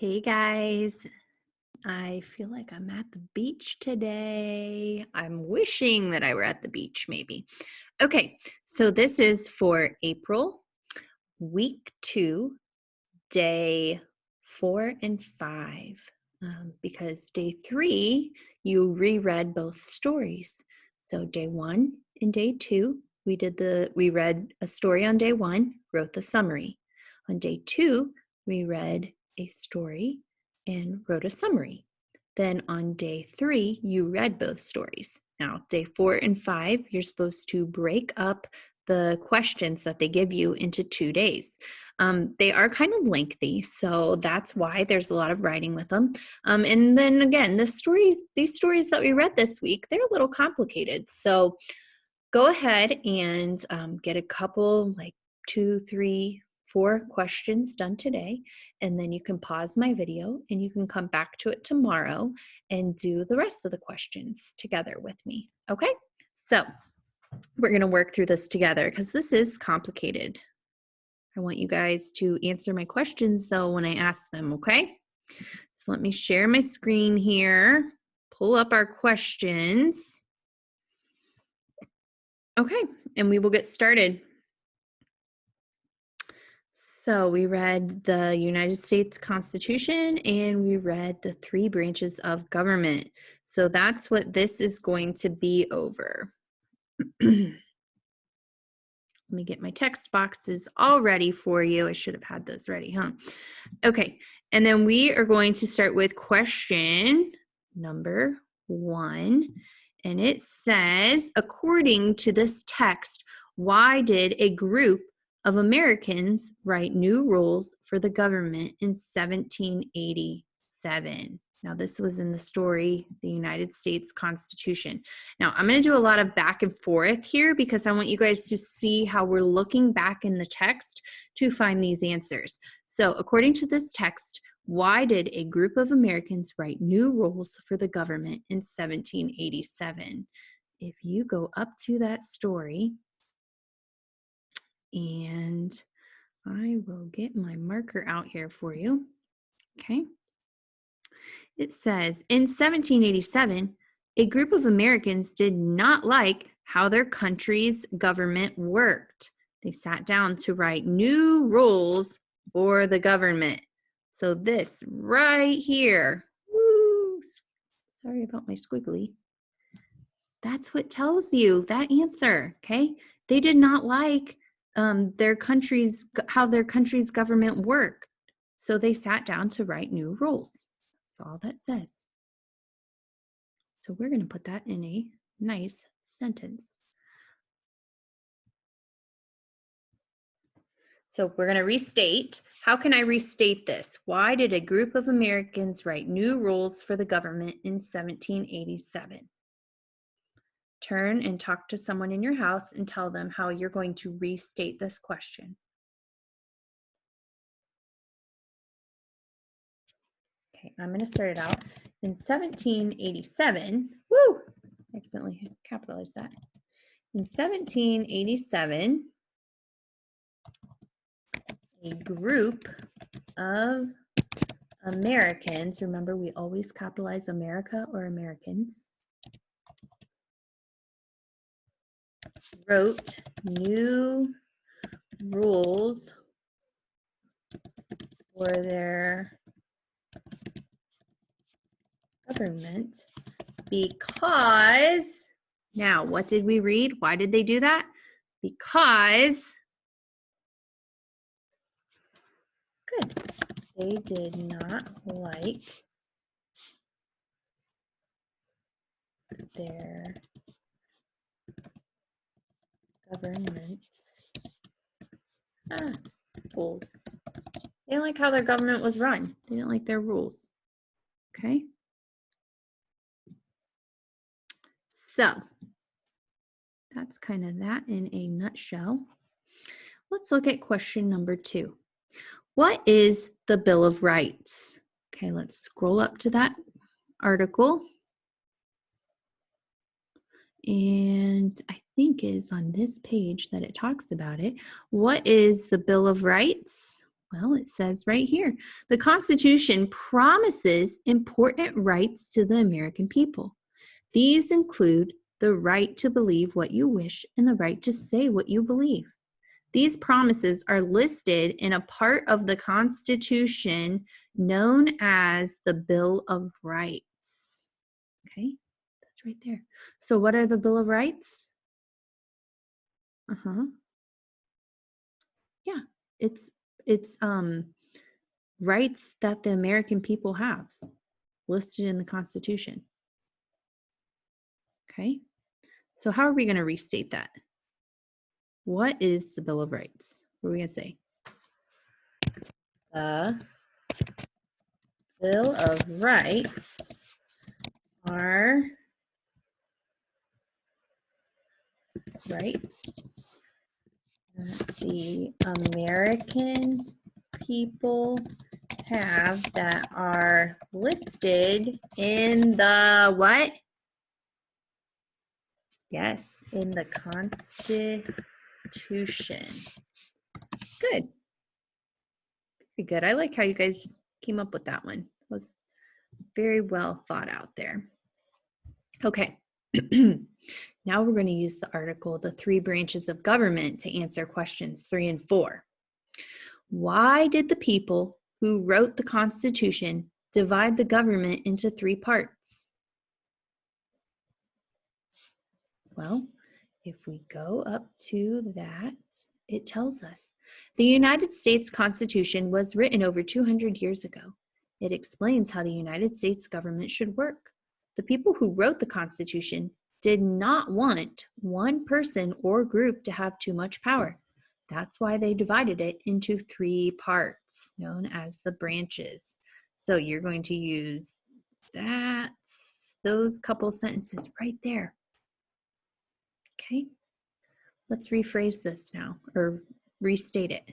Hey guys, I feel like I'm at the beach today. I'm wishing that I were at the beach, maybe. Okay, so this is for April, week 2, day 4 and 5. Because day 3, you reread both stories. So day 1 and day 2, we read a story on day 1, wrote the summary. On day 2, we read a story and wrote a summary. Then on day 3, you read both stories. Now, day 4 and 5, you're supposed to break up the questions that they give you into 2 days. They are kind of lengthy, so that's why there's a lot of writing with them. And then again, these stories that we read this week, they're a little complicated. So go ahead and get a couple, like 2, 3, 4 questions done today, and then you can pause my video and you can come back to it tomorrow and do the rest of the questions together with me. Okay? So we're going to work through this together because this is complicated. I want you guys to answer my questions though when I ask them, okay? So let me share my screen here, pull up our questions. Okay, and we will get started. So we read the United States Constitution and we read the 3 branches of government. So that's what this is going to be over. Let me get my text boxes all ready for you. I should have had those ready, huh? Okay, and then we are going to start with question number 1. And it says, according to this text, why did a group of Americans write new rules for the government in 1787? Now, this was in the story, the United States Constitution. Now, I'm going to do a lot of back and forth here because I want you guys to see how we're looking back in the text to find these answers. So, according to this text, why did a group of Americans write new rules for the government in 1787? If you go up to that story, and I will get my marker out here for you, okay? It says, in 1787, a group of Americans did not like how their country's government worked. They sat down to write new rules for the government. So this right here, woo, sorry about my squiggly. That's what tells you that answer, okay? They did not like how their country's government worked. So they sat down to write new rules. That's all that says. So we're going to put that in a nice sentence. So we're going to restate. How can I restate this? Why did a group of Americans write new rules for the government in 1787? Turn and talk to someone in your house and tell them how you're going to restate this question. Okay, I'm going to start it out. In 1787, woo, accidentally capitalized that. In 1787, a group of Americans, remember we always capitalize America or Americans, wrote new rules for their government because, now what did we read? Why did they do that? Because, good, they did not like their government's rules. They didn't like how their government was run. They didn't like their rules. Okay. So that's kind of that in a nutshell. Let's look at question number 2. What is the Bill of Rights? Okay, let's scroll up to that article. And I think is on this page that it talks about it. What is the Bill of Rights? Well, it says right here, the Constitution promises important rights to the American people. These include the right to believe what you wish and the right to say what you believe. These promises are listed in a part of the Constitution known as the Bill of Rights. Okay, that's right there. So what are the Bill of Rights? Yeah, it's rights that the American people have listed in the Constitution. Okay, so how are we going to restate that? What is the Bill of Rights? What are we going to say? The Bill of Rights are rights that the American people have that are listed in the what? Yes, in the Constitution. Good. Very good. I like how you guys came up with that one. It was very well thought out there. Okay. Now we're going to use the article, The Three Branches of Government, to answer questions 3 and 4. Why did the people who wrote the Constitution divide the government into 3 parts? Well, if we go up to that, it tells us. The United States Constitution was written over 200 years ago. It explains how the United States government should work. The people who wrote the Constitution did not want one person or group to have too much power. That's why they divided it into 3 parts, known as the branches. So you're going to use those couple sentences right there. Okay, let's rephrase this now, or restate it.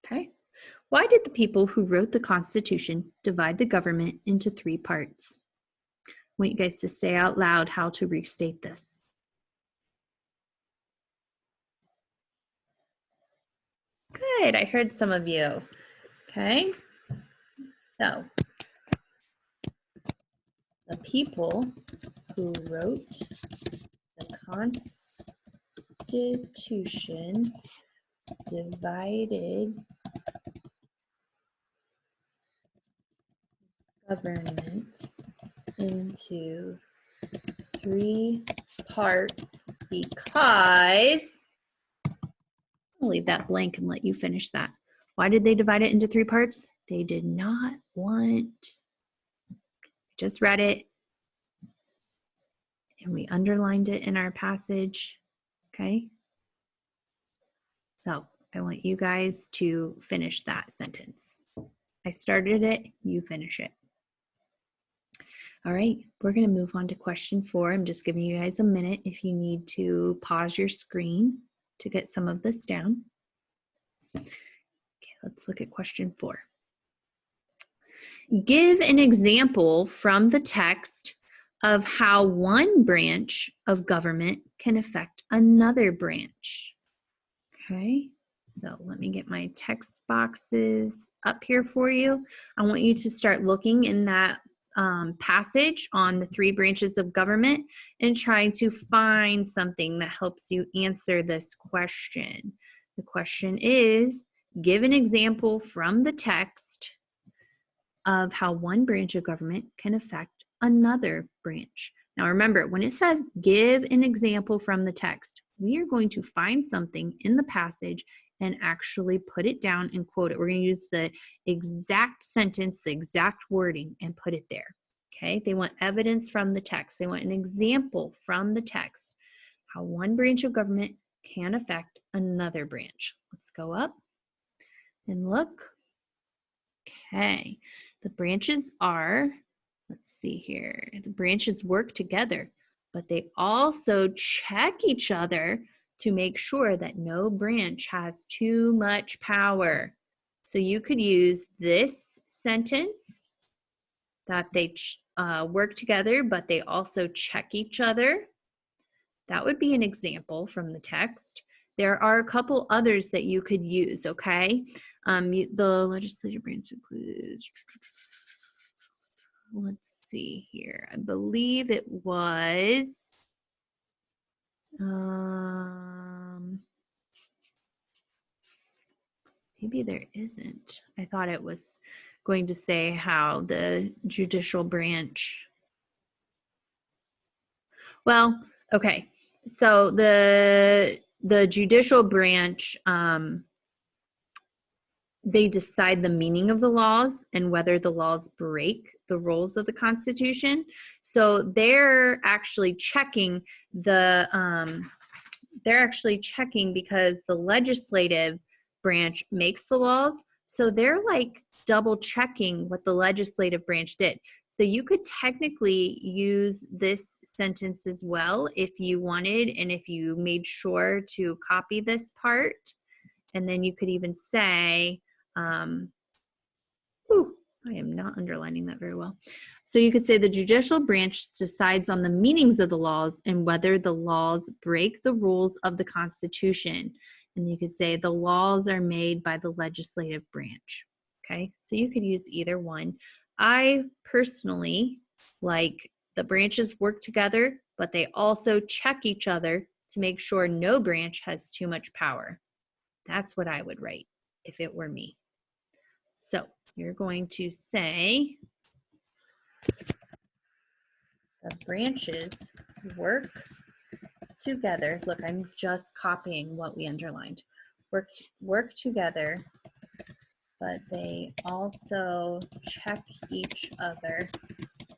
Okay, why did the people who wrote the Constitution divide the government into 3 parts? I want you guys to say out loud how to restate this. Good, I heard some of you. Okay, so the people who wrote the Constitution divided government into 3 parts because, I'll leave that blank and let you finish that. Why did they divide it into 3 parts? They did not want, just read it, and we underlined it in our passage, okay? So I want you guys to finish that sentence. I started it, you finish it. All right, we're going to move on to question 4. I'm just giving you guys a minute if you need to pause your screen to get some of this down. Okay, let's look at question 4. Give an example from the text of how one branch of government can affect another branch. Okay, so let me get my text boxes up here for you. I want you to start looking in that passage on the 3 branches of government and trying to find something that helps you answer this question. The question is, give an example from the text of how one branch of government can affect another branch. Now remember, when it says give an example from the text, we are going to find something in the passage and actually put it down and quote it. We're going to use the exact sentence, the exact wording, and put it there. Okay, they want evidence from the text. They want an example from the text, how one branch of government can affect another branch. Let's go up and look. Okay, the branches are, let's see here, the branches work together, but they also check each other to make sure that no branch has too much power. So you could use this sentence, that they work together, but they also check each other. That would be an example from the text. There are a couple others that you could use, okay? The legislative branch includes, let's see here. I believe it was, maybe there isn't. I thought it was going to say how the judicial branch. Well, okay. So the judicial branch, they decide the meaning of the laws and whether the laws break the rules of the Constitution. So they're actually checking because the legislative branch makes the laws. So they're like double checking what the legislative branch did. So you could technically use this sentence as well if you wanted, and if you made sure to copy this part. And then you could even say, I am not underlining that very well. So you could say the judicial branch decides on the meanings of the laws and whether the laws break the rules of the Constitution. And you could say the laws are made by the legislative branch. Okay, so you could use either one. I personally like the branches work together, but they also check each other to make sure no branch has too much power. That's what I would write if it were me. So you're going to say the branches work together. Look, I'm just copying what we underlined. Work together, but they also check each other.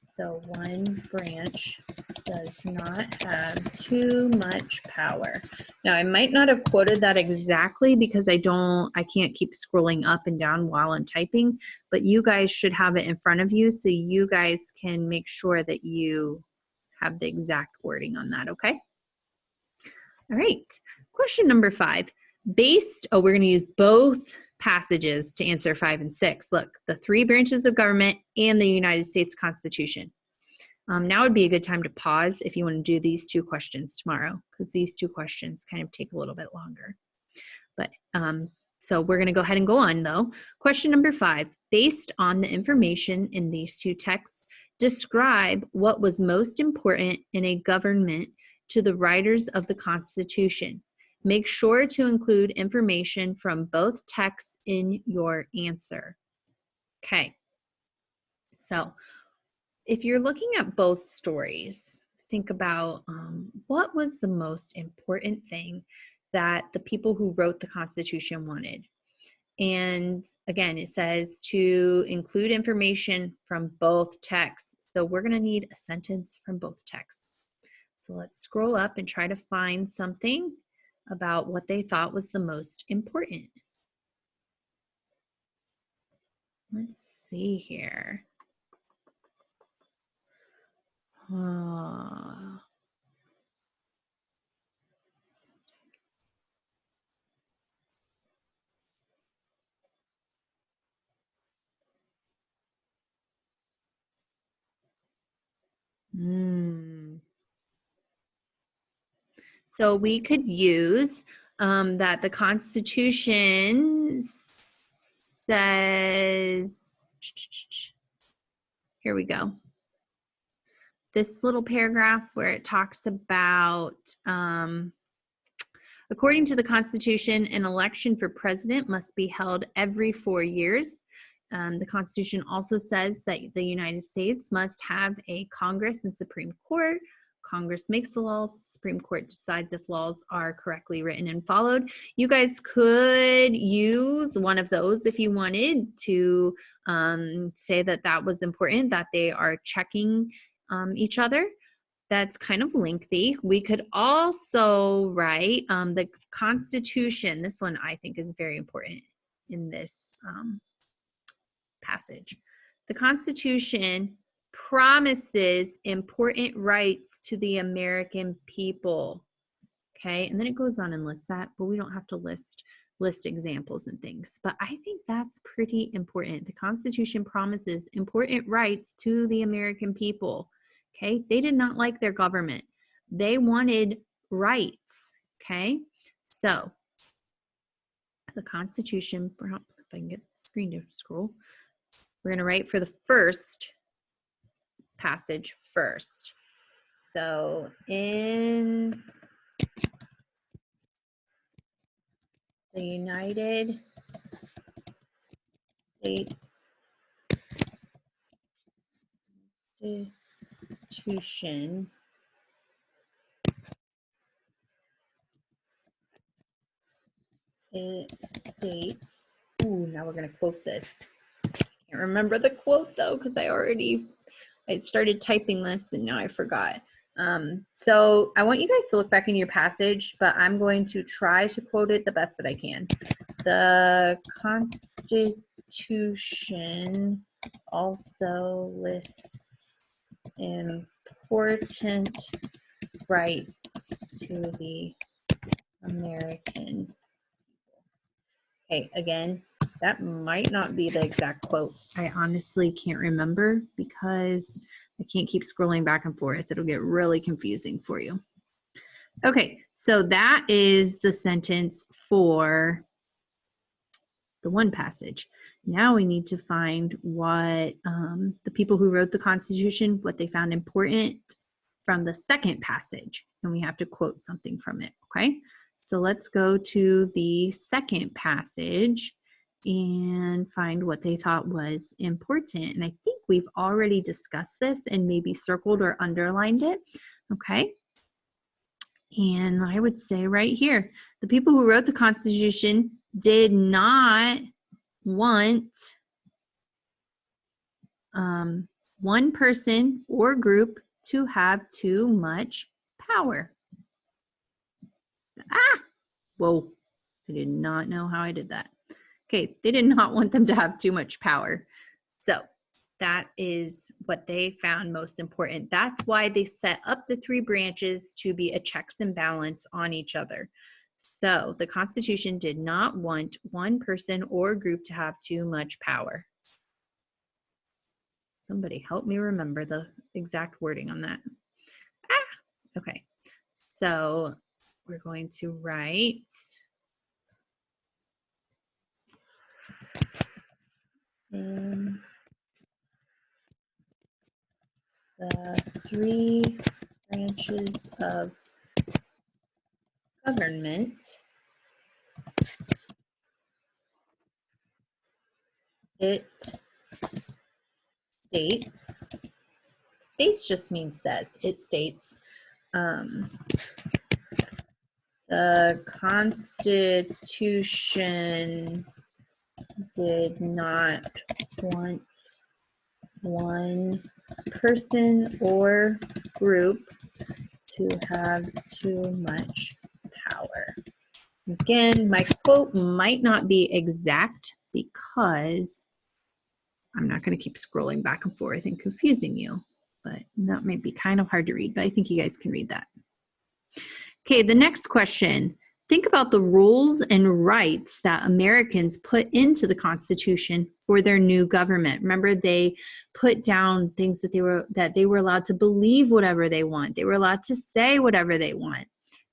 So one branch does not have too much power. Now, I might not have quoted that exactly because I can't keep scrolling up and down while I'm typing, but you guys should have it in front of you so you guys can make sure that you have the exact wording on that, okay? All right, question number 5. We're going to use both passages to answer 5 and 6. Look, the 3 branches of government and the United States Constitution. Now would be a good time to pause if you want to do these 2 questions tomorrow, because these 2 questions kind of take a little bit longer. But so we're going to go ahead and go on though. Question number 5, based on the information in these 2 texts, describe what was most important in a government to the writers of the Constitution. Make sure to include information from both texts in your answer. Okay, so if you're looking at both stories, think about what was the most important thing that the people who wrote the Constitution wanted. And again, it says to include information from both texts. So we're going to need a sentence from both texts. So let's scroll up and try to find something about what they thought was the most important. Let's see here. So we could use that the Constitution says, here we go. This little paragraph where it talks about, according to the Constitution, an election for president must be held every 4 years. The Constitution also says that the United States must have a Congress and Supreme Court. Congress makes the laws, the Supreme Court decides if laws are correctly written and followed. You guys could use one of those if you wanted to say that that was important, that they are checking each other. That's kind of lengthy. We could also write the Constitution. This one I think is very important in this passage. The Constitution promises important rights to the American people. Okay, and then it goes on and lists that, but we don't have to list examples and things. But I think that's pretty important. The Constitution promises important rights to the American people. Okay, they did not like their government. They wanted rights. Okay, So the Constitution, perhaps if I can get the screen to scroll, we're going to write for the first passage first. So in the United States Constitution, it states, ooh, now we're going to quote this. Can't remember the quote though, because I started typing this and now I forgot. So I want you guys to look back in your passage, but I'm going to try to quote it the best that I can. The Constitution also lists important rights to the American. Okay, again, that might not be the exact quote. I honestly can't remember because I can't keep scrolling back and forth. It'll get really confusing for you. Okay, so that is the sentence for the one passage. Now we need to find what the people who wrote the Constitution, what they found important from the second passage, and we have to quote something from it, okay? So let's go to the second passage and find what they thought was important. And I think we've already discussed this and maybe circled or underlined it, okay? And I would say right here, the people who wrote the Constitution did not want one person or group to have too much power. Whoa, I did not know how I did that. Okay, they did not want them to have too much power. So that is what they found most important. That's why they set up the three branches to be a checks and balance on each other. So the Constitution did not want one person or group to have too much power. Somebody help me remember the exact wording on that. Okay, so we're going to write in the three branches of government, it states just means says, it states, the Constitution did not want one person or group to have too much power. Again, my quote might not be exact because I'm not going to keep scrolling back and forth and confusing you, but that might be kind of hard to read, but I think you guys can read that. Okay, the next question. Think about the rules and rights that Americans put into the Constitution for their new government. Remember, they put down things that they were allowed to believe whatever they want. They were allowed to say whatever they want.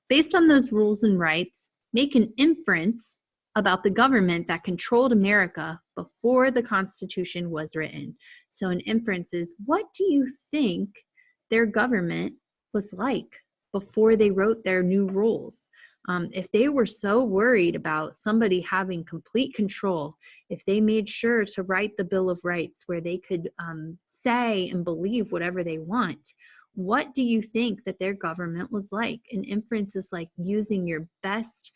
Based on those rules and rights, make an inference about the government that controlled America before the Constitution was written. So an inference is, what do you think their government was like before they wrote their new rules? If they were so worried about somebody having complete control, if they made sure to write the Bill of Rights where they could say and believe whatever they want, what do you think that their government was like? An inference is like using your best,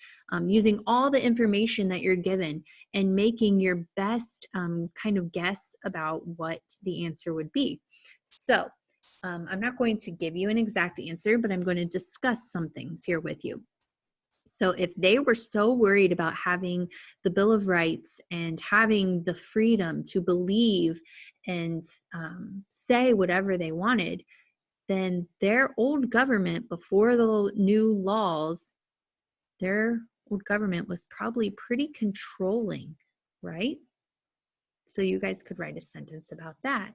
using all the information that you're given and making your best kind of guess about what the answer would be. So I'm not going to give you an exact answer, but I'm going to discuss some things here with you. So if they were so worried about having the Bill of Rights and having the freedom to believe and say whatever they wanted, then their old government before the new laws, their old government was probably pretty controlling, right? So you guys could write a sentence about that.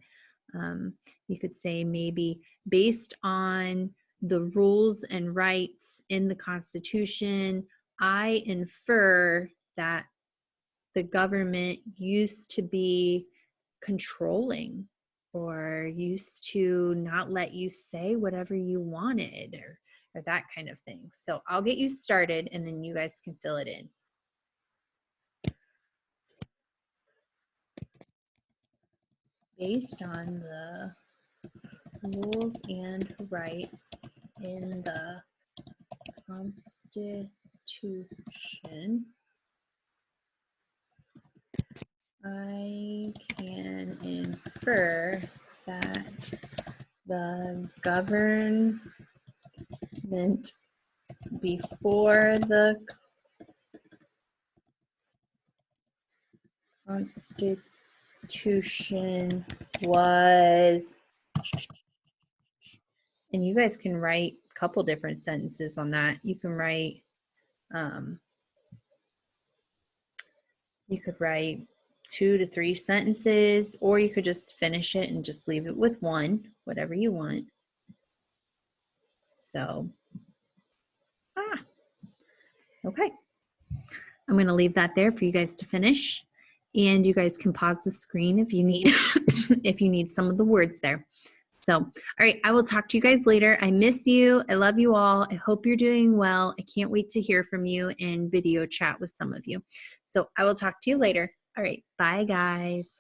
You could say maybe based on the rules and rights in the Constitution, I infer that the government used to be controlling or used to not let you say whatever you wanted or that kind of thing. So I'll get you started and then you guys can fill it in. Based on the rules and rights in the Constitution, I can infer that the government before the Constitution was, and you guys can write a couple different sentences on that. You can write, you could write 2 to 3 sentences, or you could just finish it and just leave it with one, whatever you want. So, okay. I'm going to leave that there for you guys to finish, and you guys can pause the screen if you need if you need some of the words there. So, all right, I will talk to you guys later. I miss you. I love you all. I hope you're doing well. I can't wait to hear from you and video chat with some of you. So I will talk to you later. All right, bye guys.